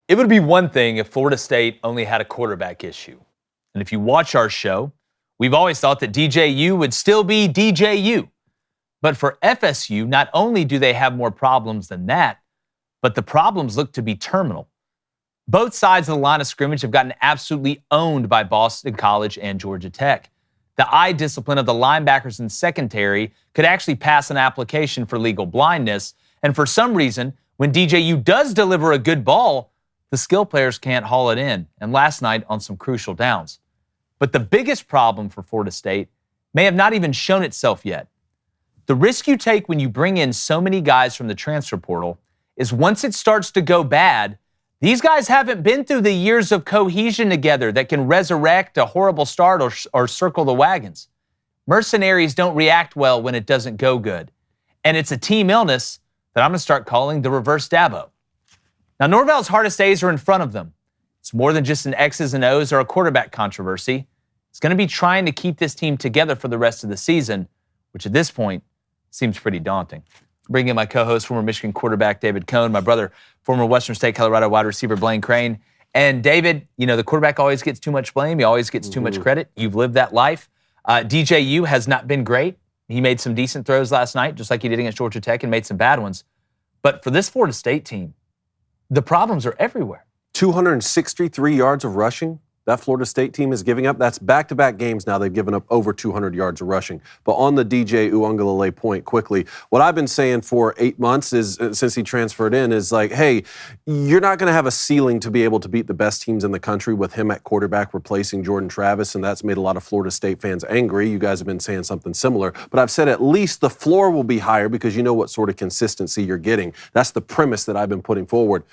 It would be one thing if Florida State only had a quarterback issue. And if you watch our show, we've always thought that DJU would still be DJU. But for FSU, not only do they have more problems than that, but the problems look to be terminal. Both sides of the line of scrimmage have gotten absolutely owned by Boston College and Georgia Tech. The eye discipline of the linebackers and secondary could actually pass an application for legal blindness. And for some reason, when DJU does deliver a good ball, the skill players can't haul it in, and last night on some crucial downs. But the biggest problem for Florida State may have not even shown itself yet. The risk you take when you bring in so many guys from the transfer portal is once it starts to go bad, these guys haven't been through the years of cohesion together that can resurrect a horrible start or circle the wagons. Mercenaries don't react well when it doesn't go good. And it's a team illness that I'm going to start calling the reverse Dabo. Now, Norvell's hardest days are in front of them. It's more than just an X's and O's or a quarterback controversy. It's going to be trying to keep this team together for the rest of the season, which at this point seems pretty daunting. Bring in my co-host, former Michigan quarterback David Cohn, my brother, former Western State Colorado wide receiver Crain. And David, you know, the quarterback always gets too much blame. He always gets too much credit. You've lived that life. DJU has not been great. He made some decent throws last night, just like he did against Georgia Tech, and made some bad ones. But for this Florida State team, the problems are everywhere. 263 yards of rushing that Florida State team is giving up. That's back-to-back games now they've given up over 200 yards of rushing. But on the DJ Uiagalelei point quickly, what I've been saying for 8 months is, since he transferred in, is like, hey, you're not going to have a ceiling to be able to beat the best teams in the country with him at quarterback replacing Jordan Travis, and that's made a lot of Florida State fans angry. You guys have been saying something similar. But I've said at least the floor will be higher because you know what sort of consistency you're getting. That's the premise that I've been putting forward.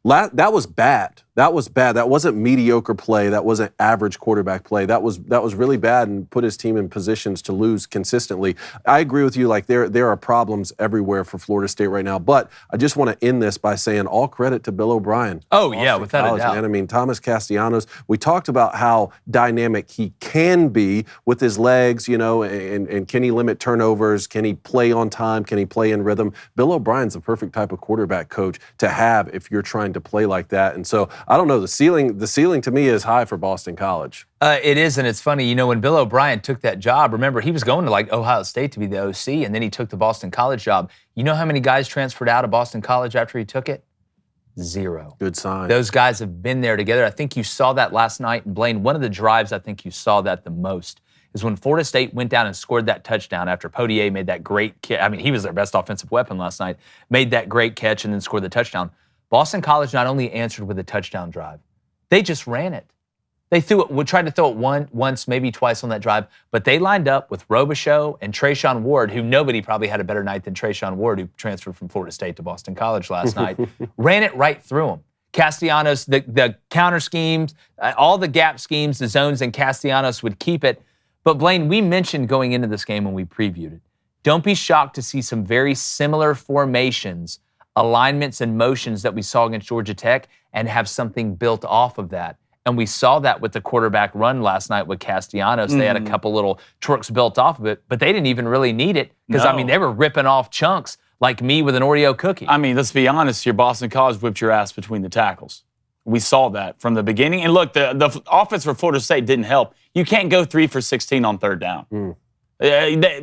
That was bad. That was bad. That wasn't mediocre play. That wasn't average quarterback play. That was really bad and put his team in positions to lose consistently. I agree with you. Like there are problems everywhere for Florida State right now. But I just want to end this by saying all credit to Bill O'Brien. Oh yeah, without a doubt. Man. I mean, Thomas Castellanos. We talked about how dynamic he can be with his legs, you know, and can he limit turnovers? Can he play on time? Can he play in rhythm? Bill O'Brien's the perfect type of quarterback coach to have if you're trying to play like that. And so I don't know. The ceiling to me is high for Boston College. It is, and it's funny. You know, when Bill O'Brien took that job, remember, he was going to like Ohio State to be the OC, and then he took the Boston College job. You know how many guys transferred out of Boston College after he took it? 0. Good sign. Those guys have been there together. I think you saw that last night. And Blaine, one of the drives I think you saw that the most is when Florida State went down and scored that touchdown after Potier made that great catch. I mean, he was their best offensive weapon last night. Made that great catch and then scored the touchdown. Boston College not only answered with a touchdown drive, they just ran it. They tried to throw it once, maybe twice on that drive, but they lined up with Robichaux and Trayshawn Ward, who nobody probably had a better night than Trayshawn Ward, who transferred from Florida State to Boston College last night. Ran it right through them. Castellanos, the counter schemes, all the gap schemes, the zones, and Castellanos would keep it. But Blaine, we mentioned going into this game when we previewed it, don't be shocked to see some very similar formations, alignments and motions that we saw against Georgia Tech and have something built off of that. And we saw that with the quarterback run last night with Castellanos. They had a couple little tricks built off of it, but they didn't even really need it because, I mean, they were ripping off chunks like me with an Oreo cookie. I mean, let's be honest here. Boston College whipped your ass between the tackles. We saw that from the beginning. And look, the offense for Florida State didn't help. You can't go 3 for 16 on third down.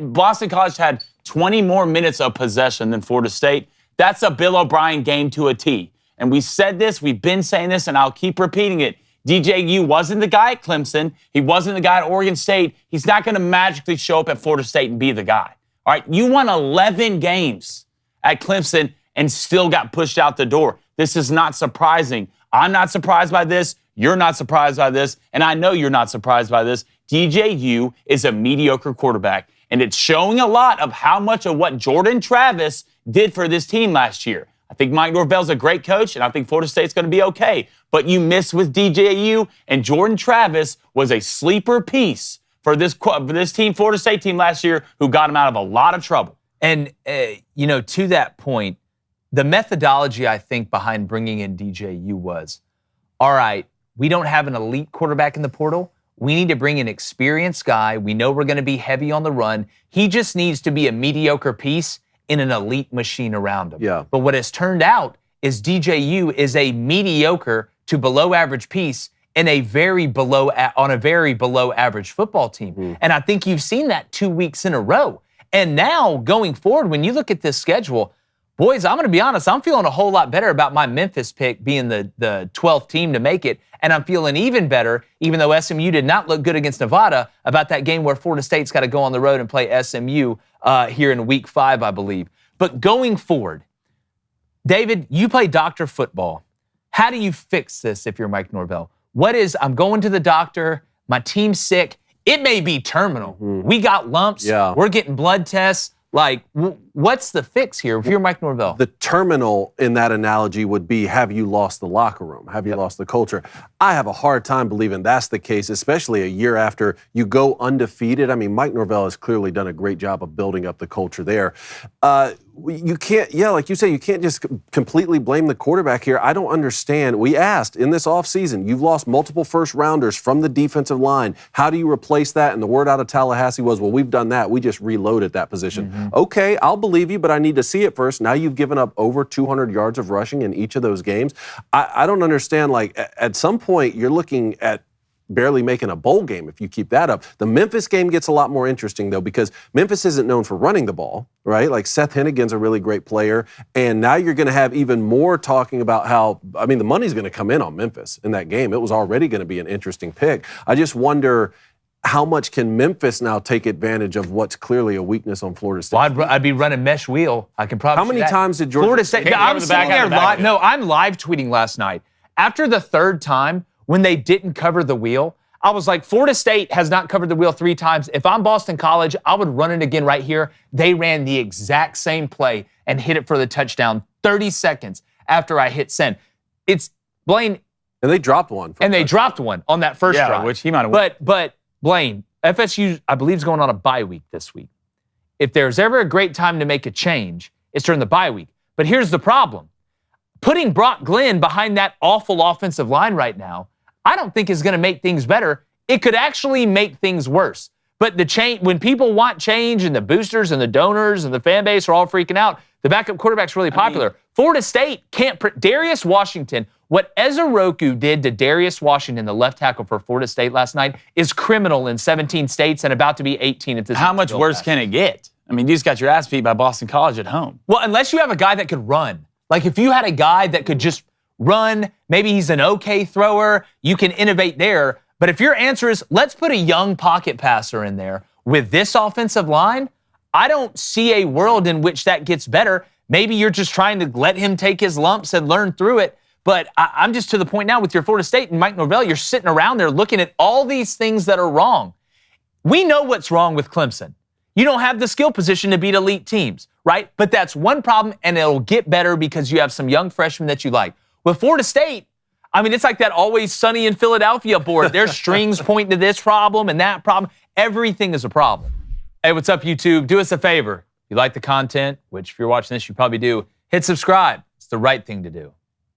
Boston College had 20 more minutes of possession than Florida State. That's a Bill O'Brien game to a T. And we said this, we've been saying this, and I'll keep repeating it. DJU wasn't the guy at Clemson. He wasn't the guy at Oregon State. He's not going to magically show up at Florida State and be the guy. All right, you won 11 games at Clemson and still got pushed out the door. This is not surprising. I'm not surprised by this. You're not surprised by this. And I know you're not surprised by this. DJU is a mediocre quarterback. And it's showing a lot of how much of what Jordan Travis did for this team last year. I think Mike Norvell's a great coach, and I think Florida State's going to be okay. But you miss with DJU, and Jordan Travis was a sleeper piece for this team, Florida State team last year, who got him out of a lot of trouble. And, you know, to that point, the methodology, I think, behind bringing in DJU was, all right, we don't have an elite quarterback in the portal. We need to bring an experienced guy. We know we're going to be heavy on the run. He just needs to be a mediocre piece in an elite machine around him. Yeah. But what has turned out is DJU is a mediocre to below average piece in a very below average football team. And I think you've seen that 2 weeks in a row. And now going forward, when you look at this schedule, boys, I'm going to be honest, I'm feeling a whole lot better about my Memphis pick being the 12th team to make it. And I'm feeling even better, even though SMU did not look good against Nevada, about that game where Florida State's got to go on the road and play SMU here in week 5, I believe. But going forward, David, you play doctor football. How do you fix this if you're Mike Norvell? I'm going to the doctor, my team's sick. It may be terminal. We got lumps. Yeah. We're getting blood tests. Like, what's the fix here if you're Mike Norvell? The terminal in that analogy would be, have you lost the locker room? Have you lost the culture? I have a hard time believing that's the case, especially a year after you go undefeated. I mean, Mike Norvell has clearly done a great job of building up the culture there. You can't, like you say, you can't just completely blame the quarterback here. I don't understand. We asked in this offseason, you've lost multiple first rounders from the defensive line. How do you replace that? And the word out of Tallahassee was, well, we've done that. We just reloaded that position. Okay, I'll believe you, but I need to see it first. Now you've given up over 200 yards of rushing in each of those games. I don't understand. Like, at some point, you're looking at barely making a bowl game if you keep that up. The Memphis game gets a lot more interesting, though, because Memphis isn't known for running the ball, right? Like, Seth Hennigan's a really great player, and now you're going to have even more talking about how, I mean, the money's going to come in on Memphis in that game. It was already going to be an interesting pick. I just wonder how much can Memphis now take advantage of what's clearly a weakness on Florida State? Well, I'd be running mesh wheel. I can probably. How many times did Georgia Florida State? I'm sitting there live. No, I'm live tweeting last night. After the third time, when they didn't cover the wheel, I was like, Florida State has not covered the wheel 3 times. If I'm Boston College, I would run it again right here. They ran the exact same play and hit it for the touchdown 30 seconds after I hit send. It's Blaine. And they dropped one. And they dropped one on that first drive. Which he might have won. But Blaine, FSU, I believe, is going on a bye week this week. If there's ever a great time to make a change, it's during the bye week. But here's the problem. Putting Brock Glenn behind that awful offensive line right now, I don't think is going to make things better. It could actually make things worse. But the change, when people want change and the boosters and the donors and the fan base are all freaking out, the backup quarterback's really popular. Florida State can't. Darius Washington, what Ezeroku did to Darius Washington, the left tackle for Florida State last night, is criminal in 17 states and about to be 18 at this. How much worse can it get? I mean, you just got your ass beat by Boston College at home. Well, unless you have a guy that could run. Like, if you had a guy that could just run, maybe he's an okay thrower, you can innovate there. But if your answer is, let's put a young pocket passer in there with this offensive line, I don't see a world in which that gets better. Maybe you're just trying to let him take his lumps and learn through it. But I'm just to the point now with your Florida State and Mike Norvell, you're sitting around there looking at all these things that are wrong. We know what's wrong with Clemson. You don't have the skill position to beat elite teams, right? But that's one problem, and it'll get better because you have some young freshmen that you like. With Florida State, I mean, it's like that Always Sunny in Philadelphia board. There's strings pointing to this problem and that problem. Everything is a problem. Hey, what's up, YouTube? Do us a favor. If you like the content, which if you're watching this, you probably do, hit subscribe. It's the right thing to do.